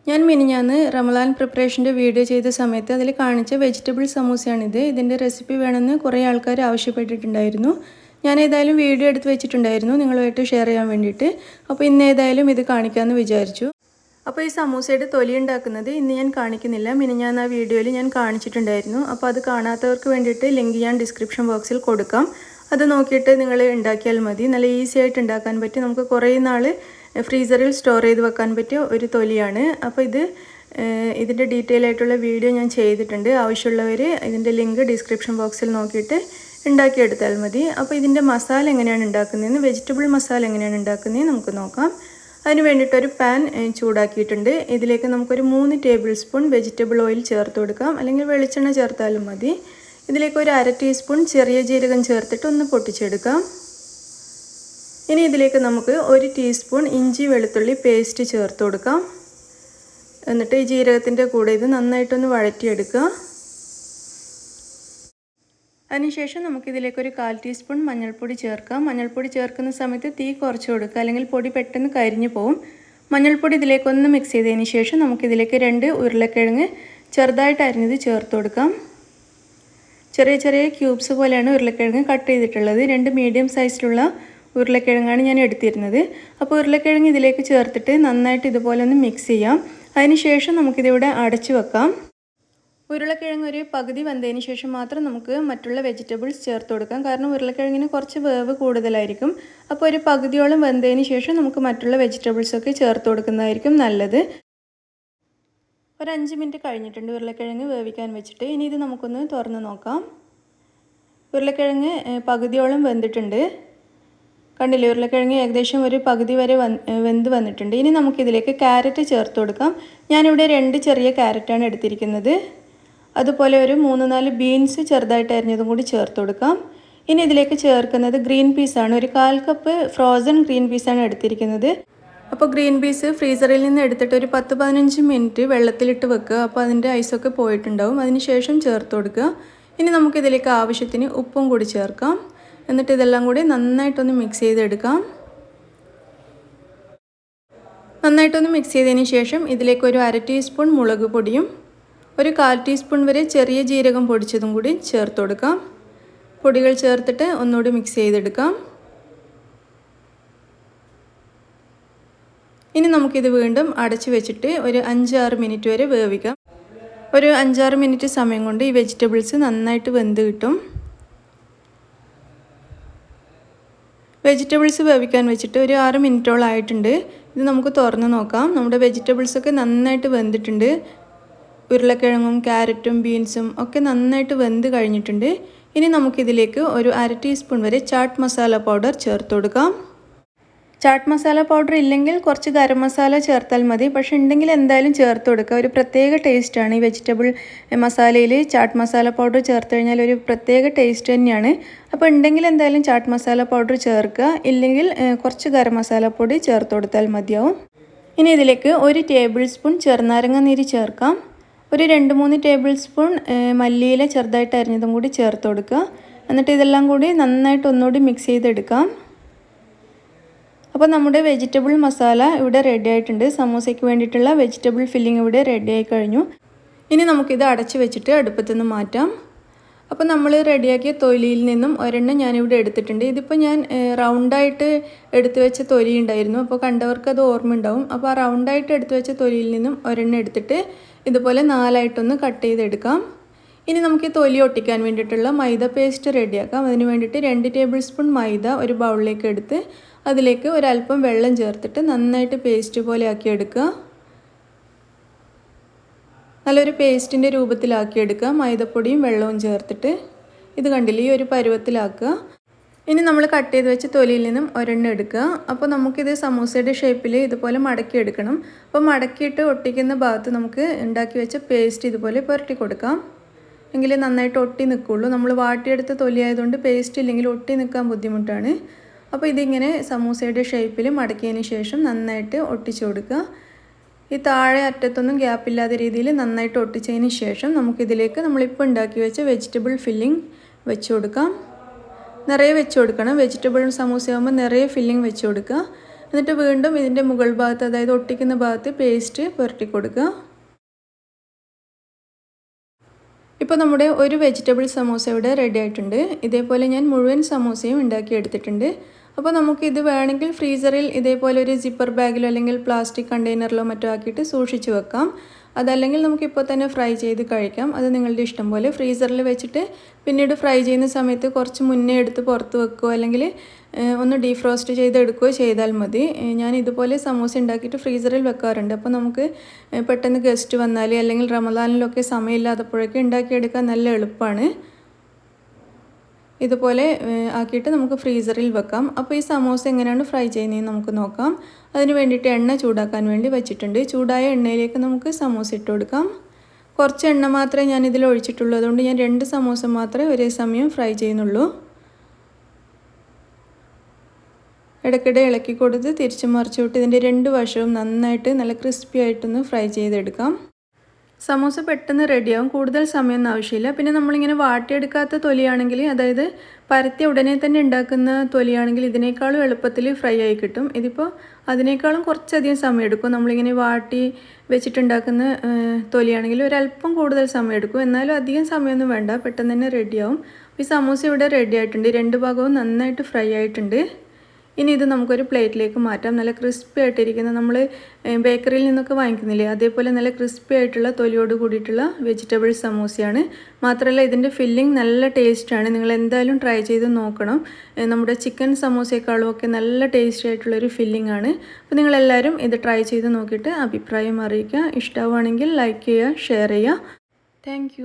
ഞാൻ മിനിഞ്ഞാന്ന് റമദാൻ പ്രിപ്പറേഷൻ്റെ വീഡിയോ ചെയ്ത സമയത്ത് അതിൽ കാണിച്ച വെജിറ്റബിൾ സമൂസയാണിത്. ഇതിൻ്റെ റെസിപ്പി വേണമെന്ന് കുറേ ആൾക്കാർ ആവശ്യപ്പെട്ടിട്ടുണ്ടായിരുന്നു. ഞാൻ ഏതായാലും വീഡിയോ എടുത്ത് വെച്ചിട്ടുണ്ടായിരുന്നു നിങ്ങളുമായിട്ട് ഷെയർ ചെയ്യാൻ വേണ്ടിയിട്ട്. അപ്പോൾ ഇന്ന് ഏതായാലും ഇത് കാണിക്കാമെന്ന് വിചാരിച്ചു. അപ്പോൾ ഈ സമൂസയുടെ തൊലി ഉണ്ടാക്കുന്നത് ഇന്ന് ഞാൻ കാണിക്കുന്നില്ല. മിനിഞ്ഞാന്ന് ആ വീഡിയോയിൽ ഞാൻ കാണിച്ചിട്ടുണ്ടായിരുന്നു. അപ്പോൾ അത് കാണാത്തവർക്ക് വേണ്ടിയിട്ട് ലിങ്ക് ഞാൻ ഡിസ്ക്രിപ്ഷൻ ബോക്സിൽ കൊടുക്കാം. അത് നോക്കിയിട്ട് നിങ്ങൾ ഉണ്ടാക്കിയാൽ മതി. നല്ല ഈസി ആയിട്ട് ഉണ്ടാക്കാൻ പറ്റി. നമുക്ക് കുറേ നാൾ ഫ്രീസറിൽ സ്റ്റോർ ചെയ്ത് വെക്കാൻ പറ്റിയ ഒരു തൊലിയാണ്. അപ്പോൾ ഇതിൻ്റെ ഡീറ്റെയിൽ ആയിട്ടുള്ള വീഡിയോ ഞാൻ ചെയ്തിട്ടുണ്ട്. ആവശ്യമുള്ളവർ ഇതിൻ്റെ ലിങ്ക് ഡിസ്ക്രിപ്ഷൻ ബോക്സിൽ നോക്കിയിട്ട് ഉണ്ടാക്കിയെടുത്താൽ മതി. അപ്പോൾ ഇതിൻ്റെ മസാല എങ്ങനെയാണ് ഉണ്ടാക്കുന്നതെന്ന്, വെജിറ്റബിൾ മസാല എങ്ങനെയാണ് ഉണ്ടാക്കുന്നതെന്ന് നമുക്ക് നോക്കാം. അതിന് വേണ്ടിയിട്ടൊരു പാൻ ചൂടാക്കിയിട്ടുണ്ട്. ഇതിലേക്ക് നമുക്കൊരു 3 ടേബിൾ സ്പൂൺ വെജിറ്റബിൾ ഓയിൽ ചേർത്ത് കൊടുക്കാം, അല്ലെങ്കിൽ വെളിച്ചെണ്ണ ചേർത്താലും മതി. ഇതിലേക്ക് ഒരു 1/2 ടീസ്പൂൺ ചെറിയ ജീരകം ചേർത്തിട്ട് ഒന്ന് പൊട്ടിച്ചെടുക്കാം. ഇനി ഇതിലേക്ക് നമുക്ക് 1 ടീസ്പൂൺ ഇഞ്ചി വെളുത്തുള്ളി പേസ്റ്റ് ചേർത്ത് കൊടുക്കാം. എന്നിട്ട് ഈ ജീരകത്തിൻ്റെ കൂടെ ഇത് നന്നായിട്ടൊന്ന് വഴറ്റിയെടുക്കുക. അതിനുശേഷം നമുക്കിതിലേക്കൊരു 1/4 ടീസ്പൂൺ മഞ്ഞൾപ്പൊടി ചേർക്കാം. മഞ്ഞൾപ്പൊടി ചേർക്കുന്ന സമയത്ത് തീ കുറച്ച് കൊടുക്കുക, അല്ലെങ്കിൽ പൊടി പെട്ടെന്ന് കരിഞ്ഞു പോകും. മഞ്ഞൾപ്പൊടി ഇതിലേക്കൊന്ന് മിക്സ് ചെയ്തതിന് ശേഷം നമുക്കിതിലേക്ക് 2 ഉരുളക്കിഴങ്ങ് ചെറുതായിട്ട് അരിഞ്ഞത് ചേർത്ത് കൊടുക്കാം. ചെറിയ ചെറിയ ക്യൂബ്സ് പോലെയാണ് ഉരുളക്കിഴങ്ങ് കട്ട് ചെയ്തിട്ടുള്ളത്. 2 മീഡിയം സൈസിലുള്ള ഉരുളക്കിഴങ്ങാണ് ഞാൻ എടുത്തിരുന്നത്. അപ്പോൾ ഉരുളക്കിഴങ്ങ് ഇതിലേക്ക് ചേർത്തിട്ട് നന്നായിട്ട് ഇതുപോലെ ഒന്ന് മിക്സ് ചെയ്യാം. അതിനുശേഷം നമുക്കിതിവിടെ അടച്ചു വെക്കാം. ഉരുളക്കിഴങ്ങ് ഒരു പകുതി വെന്തതിന് ശേഷം മാത്രം നമുക്ക് മറ്റുള്ള വെജിറ്റബിൾസ് ചേർത്ത് കൊടുക്കാം. കാരണം ഉരുളക്കിഴങ്ങിന് കുറച്ച് വേവ് കൂടുതലായിരിക്കും. അപ്പോൾ ഒരു പകുതിയോളം വെന്തതിന് ശേഷം നമുക്ക് മറ്റുള്ള വെജിറ്റബിൾസൊക്കെ ചേർത്ത് കൊടുക്കുന്നതായിരിക്കും നല്ലത്. ഒരു 5 മിനിറ്റ് കഴിഞ്ഞിട്ടുണ്ട് ഉരുളക്കിഴങ്ങ് വേവിക്കാൻ വെച്ചിട്ട്. ഇനി ഇത് നമുക്കൊന്ന് തുറന്ന് നോക്കാം. ഉരുളക്കിഴങ്ങ് പകുതിയോളം വെന്തിട്ടുണ്ട്. കണ്ടില്ലേ, ഉരുളക്കിഴങ്ങ് ഏകദേശം ഒരു പകുതി വരെ വെന്ത് വന്നിട്ടുണ്ട്. ഇനി നമുക്കിതിലേക്ക് ക്യാരറ്റ് ചേർത്ത് കൊടുക്കാം. ഞാനിവിടെ 2 ചെറിയ ക്യാരറ്റാണ് എടുത്തിരിക്കുന്നത്. അതുപോലെ ഒരു 3-4 ബീൻസ് ചെറുതായിട്ട് അരിഞ്ഞതും കൂടി ചേർത്ത് കൊടുക്കാം. ഇനി ഇതിലേക്ക് ചേർക്കുന്നത് ഗ്രീൻ പീസാണ്. ഒരു 1/4 കപ്പ് ഫ്രോസൺ ഗ്രീൻ പീസാണ് എടുത്തിരിക്കുന്നത്. അപ്പോൾ ഗ്രീൻ പീസ് ഫ്രീസറിൽ നിന്ന് എടുത്തിട്ട് ഒരു 10-15 മിനിറ്റ് വെള്ളത്തിലിട്ട് വെക്കുക. അപ്പോൾ അതിൻ്റെ ഐസൊക്കെ പോയിട്ടുണ്ടാവും. അതിന് ശേഷം ചേർത്ത് കൊടുക്കുക. ഇനി നമുക്കിതിലേക്ക് ആവശ്യത്തിന് ഉപ്പും കൂടി ചേർക്കാം. എന്നിട്ട് ഇതെല്ലാം കൂടി നന്നായിട്ടൊന്ന് മിക്സ് ചെയ്തെടുക്കാം. നന്നായിട്ടൊന്ന് മിക്സ് ചെയ്തതിന് ശേഷം ഇതിലേക്ക് ഒരു 1/2 ടീസ്പൂൺ മുളക് പൊടിയും ഒരു 1/4 ടീസ്പൂൺ വരെ ചെറിയ ജീരകം പൊടിച്ചതും കൂടി ചേർത്ത് കൊടുക്കാം. പൊടികൾ ചേർത്തിട്ട് ഒന്നുകൂടി മിക്സ് ചെയ്തെടുക്കാം. ഇനി നമുക്കിത് വീണ്ടും അടച്ചു വെച്ചിട്ട് ഒരു 5-6 മിനിറ്റ് വരെ വേവിക്കാം. ഒരു 5-6 മിനിറ്റ് സമയം കൊണ്ട് ഈ വെജിറ്റബിൾസ് നന്നായിട്ട് വെന്ത് കിട്ടും. വെജിറ്റബിൾസ് വേവിക്കാൻ വെച്ചിട്ട് ഒരു 6 മിനിറ്റോളം ആയിട്ടുണ്ട്. ഇത് നമുക്ക് തുറന്ന് നോക്കാം. നമ്മുടെ വെജിറ്റബിൾസൊക്കെ നന്നായിട്ട് വെന്തിട്ടുണ്ട്. ഉരുളക്കിഴങ്ങും ക്യാരറ്റും ബീൻസും ഒക്കെ നന്നായിട്ട് വെന്ത് കഴിഞ്ഞിട്ടുണ്ട്. ഇനി നമുക്കിതിലേക്ക് ഒരു 1/2 ടീസ്പൂൺ വരെ ചാട്ട് മസാല പൗഡർ ചേർത്ത് കൊടുക്കാം. ചാട്ട് മസാല പൗഡർ ഇല്ലെങ്കിൽ കുറച്ച് ഗരം മസാല ചേർത്താൽ മതി. പക്ഷേ ഉണ്ടെങ്കിൽ എന്തായാലും ചേർത്ത് കൊടുക്കുക. ഒരു പ്രത്യേക ടേസ്റ്റാണ് ഈ വെജിറ്റബിൾ മസാലയിൽ. ചാട്ട് മസാല പൗഡർ ചേർത്ത് കഴിഞ്ഞാൽ ഒരു പ്രത്യേക ടേസ്റ്റ് തന്നെയാണ്. അപ്പോൾ ഉണ്ടെങ്കിൽ എന്തായാലും ചാട്ട് മസാല പൗഡർ ചേർക്കുക. ഇല്ലെങ്കിൽ കുറച്ച് ഗരം മസാല പൊടി ചേർത്ത് കൊടുത്താൽ മതിയാവും. ഇനി ഇതിലേക്ക് 1 ടേബിൾ സ്പൂൺ ചെറുനാരങ്ങ നീര് ചേർക്കാം. ഒരു 2-3 ടേബിൾ സ്പൂൺ മല്ലിയില ചെറുതായിട്ട് അരിഞ്ഞതും കൂടി ചേർത്ത് കൊടുക്കുക. എന്നിട്ട് ഇതെല്ലാം കൂടി നന്നായിട്ട് ഒന്നുകൂടി മിക്സ് ചെയ്തെടുക്കാം. അപ്പോൾ നമ്മുടെ വെജിറ്റബിൾ മസാല ഇവിടെ റെഡി ആയിട്ടുണ്ട്. സമൂസയ്ക്ക് വേണ്ടിയിട്ടുള്ള വെജിറ്റബിൾ ഫില്ലിംഗ് ഇവിടെ റെഡി ആയി കഴിഞ്ഞു. ഇനി നമുക്കിത് അടച്ച് വെച്ചിട്ട് അടുപ്പത്തുനിന്ന് മാറ്റാം. അപ്പോൾ നമ്മൾ റെഡിയാക്കിയ തൊലിയിൽ നിന്നും ഒരെണ്ണം ഞാനിവിടെ എടുത്തിട്ടുണ്ട്. ഇതിപ്പോൾ ഞാൻ റൗണ്ടായിട്ട് എടുത്തു വെച്ച തൊലി ഉണ്ടായിരുന്നു. അപ്പോൾ കണ്ടവർക്ക് അത് ഓർമ്മ ഉണ്ടാവും. അപ്പോൾ ആ റൗണ്ടായിട്ട് എടുത്തു വെച്ച തൊലിയിൽ നിന്നും ഒരെണ്ണം എടുത്തിട്ട് ഇതുപോലെ 4ആയിട്ടൊന്ന് കട്ട് ചെയ്തെടുക്കാം. ഇനി നമുക്ക് ഈ തൊലി ഒട്ടിക്കാൻ വേണ്ടിയിട്ടുള്ള മൈദ പേസ്റ്റ് റെഡിയാക്കാം. അതിന് വേണ്ടിയിട്ട് 2 ടേബിൾ സ്പൂൺ മൈദ ഒരു ബൗളിലേക്ക് എടുത്ത് അതിലേക്ക് ഒരല്പം വെള്ളം ചേർത്തിട്ട് നന്നായിട്ട് പേസ്റ്റ് പോലെ ആക്കിയെടുക്കുക. നല്ലൊരു പേസ്റ്റിൻ്റെ രൂപത്തിലാക്കിയെടുക്കുക. മൈദപ്പൊടിയും വെള്ളവും ചേർത്തിട്ട് ഇത് കണ്ടില്ലേ, ഈ ഒരു പരുവത്തിലാക്കുക. ഇനി നമ്മൾ കട്ട് ചെയ്ത് വെച്ച് തൊലിയിൽ നിന്നും ഒരെണ്ണം എടുക്കുക. അപ്പോൾ നമുക്കിത് സമൂസയുടെ ഷേപ്പിൽ ഇതുപോലെ മടക്കിയെടുക്കണം. അപ്പോൾ മടക്കിയിട്ട് ഒട്ടിക്കുന്ന ഭാഗത്ത് നമുക്ക് ഉണ്ടാക്കി വെച്ച പേസ്റ്റ് ഇതുപോലെ പുരട്ടി കൊടുക്കാം. എങ്കിലേ നന്നായിട്ട് ഒട്ടി നിൽക്കുള്ളൂ. നമ്മൾ വാട്ടിയെടുത്ത തൊലി ആയതുകൊണ്ട് പേസ്റ്റ് ഇല്ലെങ്കിൽ ഒട്ടി നിൽക്കാൻ ബുദ്ധിമുട്ടാണ്. അപ്പോൾ ഇതിങ്ങനെ സമൂസയുടെ ഷേപ്പിൽ മടക്കിയതിന് ശേഷം നന്നായിട്ട് ഒട്ടിച്ചു കൊടുക്കുക. ഈ താഴെ അറ്റത്തൊന്നും ഗ്യാപ്പില്ലാത്ത രീതിയിൽ നന്നായിട്ട് ഒട്ടിച്ചതിന് ശേഷം നമുക്കിതിലേക്ക് നമ്മളിപ്പോൾ ഉണ്ടാക്കി വെച്ച വെജിറ്റബിൾ ഫില്ലിംഗ് വെച്ച് കൊടുക്കാം. നിറയെ വെച്ച് കൊടുക്കണം. വെജിറ്റബിൾ സമൂസയാകുമ്പോൾ നിറയെ ഫില്ലിംഗ് വെച്ച് കൊടുക്കുക. എന്നിട്ട് വീണ്ടും ഇതിൻ്റെ മുകൾ ഭാഗത്ത്, അതായത് ഒട്ടിക്കുന്ന ഭാഗത്ത് പേസ്റ്റ് പുരട്ടി കൊടുക്കുക. ഇപ്പോൾ നമ്മുടെ ഒരു വെജിറ്റബിൾ സമോസ ഇവിടെ റെഡി ആയിട്ടുണ്ട്. ഇതേപോലെ ഞാൻ മുഴുവൻ സമോസയും ഉണ്ടാക്കിയെടുത്തിട്ടുണ്ട്. അപ്പോൾ നമുക്കിത് വേണമെങ്കിൽ ഫ്രീസറിൽ ഇതേപോലെ ഒരു സിപ്പർ ബാഗിലോ അല്ലെങ്കിൽ പ്ലാസ്റ്റിക് കണ്ടെയ്നറിലോ മറ്റോ ആക്കിയിട്ട് സൂക്ഷിച്ച് വെക്കാം. അതല്ലെങ്കിൽ നമുക്കിപ്പോൾ തന്നെ ഫ്രൈ ചെയ്ത് കഴിക്കാം. അത് നിങ്ങളുടെ ഇഷ്ടം പോലെ. ഫ്രീസറിൽ വെച്ചിട്ട് പിന്നീട് ഫ്രൈ ചെയ്യുന്ന സമയത്ത് കുറച്ച് മുന്നേ എടുത്ത് പുറത്ത് വെക്കുകയോ അല്ലെങ്കിൽ ഒന്ന് ഡീഫ്രോസ്റ്റ് ചെയ്തെടുക്കുകയോ ചെയ്താൽ മതി. ഞാൻ ഇതുപോലെ സമോസ ഉണ്ടാക്കിയിട്ട് ഫ്രീസറിൽ വെക്കാറുണ്ട്. അപ്പോൾ നമുക്ക് പെട്ടെന്ന് ഗസ്റ്റ് വന്നാൽ അല്ലെങ്കിൽ റമദാനിലൊക്കെ സമയമില്ലാത്തപ്പോഴൊക്കെ ഉണ്ടാക്കിയെടുക്കാൻ നല്ല എളുപ്പമാണ്. ഇതുപോലെ ആക്കിയിട്ട് നമുക്ക് ഫ്രീസറിൽ വെക്കാം. അപ്പോൾ ഈ സമോസ എങ്ങനെയാണ് ഫ്രൈ ചെയ്യുന്നതെന്ന് നമുക്ക് നോക്കാം. അതിന് വേണ്ടിയിട്ട് എണ്ണ ചൂടാക്കാൻ വേണ്ടി വെച്ചിട്ടുണ്ട്. ചൂടായ എണ്ണയിലേക്ക് നമുക്ക് സമോസ ഇട്ട് കൊടുക്കാം. കുറച്ച് എണ്ണ മാത്രമേ ഞാൻ ഇതിൽ ഒഴിച്ചിട്ടുള്ളൂ. അതുകൊണ്ട് ഞാൻ 2 സമോസ മാത്രമേ ഒരേ സമയം ഫ്രൈ ചെയ്യുന്നുള്ളൂ. ഇടയ്ക്കിടെ ഇളക്കി കൊടുത്ത് തിരിച്ചു മറിച്ച് വിട്ട് ഇതിൻ്റെ 2 വശവും നന്നായിട്ട് നല്ല ക്രിസ്പി ആയിട്ടൊന്ന് ഫ്രൈ ചെയ്തെടുക്കാം. സമോസ പെട്ടെന്ന് റെഡിയാവും. കൂടുതൽ സമയമൊന്നും ആവശ്യമില്ല. പിന്നെ നമ്മളിങ്ങനെ വാട്ടിയെടുക്കാത്ത തൊലിയാണെങ്കിൽ, അതായത് പരത്തിയ ഉടനെ തന്നെ ഉണ്ടാക്കുന്ന തൊലിയാണെങ്കിൽ ഇതിനേക്കാളും എളുപ്പത്തിൽ ഫ്രൈ ആയി കിട്ടും. ഇതിപ്പോൾ അതിനേക്കാളും കുറച്ചധികം സമയം എടുക്കും. നമ്മളിങ്ങനെ വാട്ടി വെച്ചിട്ടുണ്ടാക്കുന്ന തൊലിയാണെങ്കിൽ ഒരല്പം കൂടുതൽ സമയം എടുക്കും. എന്നാലും അധികം സമയമൊന്നും വേണ്ട, പെട്ടെന്ന് തന്നെ റെഡിയാവും. ഈ സമോസ ഇവിടെ റെഡി ആയിട്ടുണ്ട്. 2 ഭാഗവും നന്നായിട്ട് ഫ്രൈ ആയിട്ടുണ്ട്. ഇനി ഇത് നമുക്കൊരു പ്ലേറ്റിലേക്ക് മാറ്റാം. നല്ല ക്രിസ്പി ആയിട്ടിരിക്കുന്ന, നമ്മൾ ബേക്കറിയിൽ നിന്നൊക്കെ വാങ്ങിക്കുന്നില്ലേ, അതേപോലെ നല്ല ക്രിസ്പി ആയിട്ടുള്ള തൊലിയോട് കൂടിയിട്ടുള്ള വെജിറ്റബിൾ സമൂസയാണ്. മാത്രമല്ല ഇതിൻ്റെ ഫില്ലിംഗ് നല്ല ടേസ്റ്റാണ്. നിങ്ങൾ എന്തായാലും ട്രൈ ചെയ്ത് നോക്കണം. നമ്മുടെ ചിക്കൻ സമൂസയെക്കാളും ഒക്കെ നല്ല ടേസ്റ്റി ആയിട്ടുള്ളൊരു ഫില്ലിംഗ് ആണ്. അപ്പോൾ നിങ്ങളെല്ലാവരും ഇത് ട്രൈ ചെയ്ത് നോക്കിയിട്ട് അഭിപ്രായം അറിയിക്കുക. ഇഷ്ടമാവുകയാണെങ്കിൽ ലൈക്ക് ചെയ്യുക, ഷെയർ ചെയ്യുക. താങ്ക്